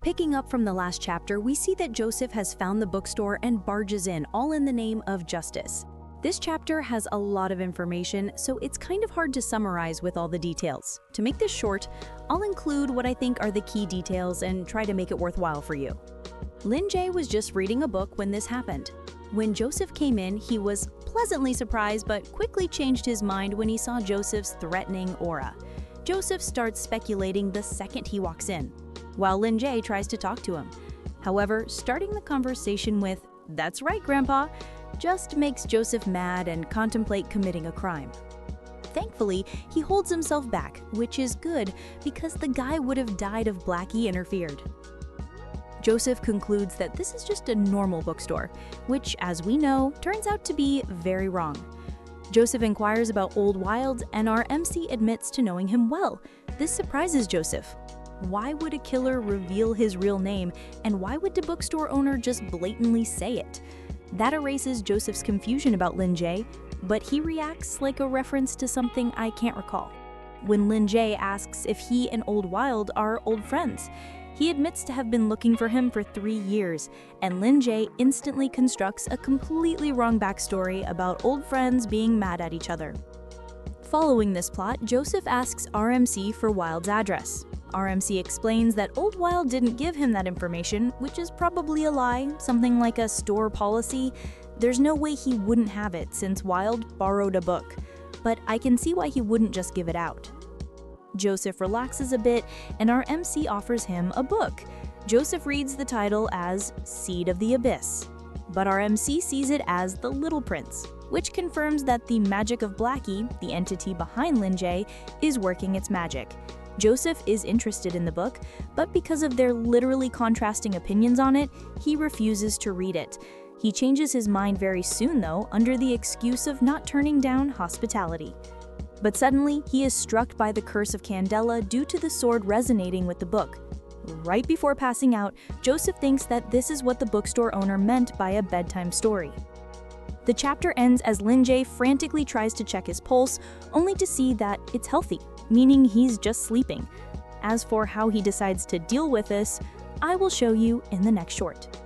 Picking up from the last chapter, we see that Joseph has found the bookstore and barges in, all in the name of justice. This chapter has a lot of information, so it's kind of hard to summarize with all the details. To make this short, I'll include what I think are the key details and try to make it worthwhile for you. Lin Jae was just reading a book when this happened. When Joseph came in, he was pleasantly surprised but quickly changed his mind when he saw Joseph's threatening aura. Joseph starts speculating the second he walks in, while Lin Jae tries to talk to him. However, starting the conversation with, "That's right, Grandpa," just makes Joseph mad and contemplate committing a crime. Thankfully, he holds himself back, which is good because the guy would have died if Blackie interfered. Joseph concludes that this is just a normal bookstore, which, as we know, turns out to be very wrong. Joseph inquires about Old Wilde, and our MC admits to knowing him well. This surprises Joseph. Why would a killer reveal his real name, and why would the bookstore owner just blatantly say it? That erases Joseph's confusion about Lin Jae, but he reacts like a reference to something I can't recall. When Lin Jae asks if he and Old Wilde are old friends, he admits to have been looking for him for 3 years, and Lin Jae instantly constructs a completely wrong backstory about old friends being mad at each other. Following this plot, Joseph asks RMC for Wilde's address. RMC explains that Old Wilde didn't give him that information, which is probably a lie, something like a store policy. There's no way he wouldn't have it since Wilde borrowed a book, but I can see why he wouldn't just give it out. Joseph relaxes a bit, and our MC offers him a book. Joseph reads the title as Seed of the Abyss, but our MC sees it as The Little Prince, which confirms that the magic of Blackie, the entity behind Lin Jae, is working its magic. Joseph is interested in the book, but because of their literally contrasting opinions on it, he refuses to read it. He changes his mind very soon, though, under the excuse of not turning down hospitality. But suddenly, he is struck by the curse of Candela due to the sword resonating with the book. Right before passing out, Joseph thinks that this is what the bookstore owner meant by a bedtime story. The chapter ends as Lin Jae frantically tries to check his pulse, only to see that it's healthy, meaning he's just sleeping. As for how he decides to deal with this, I will show you in the next short.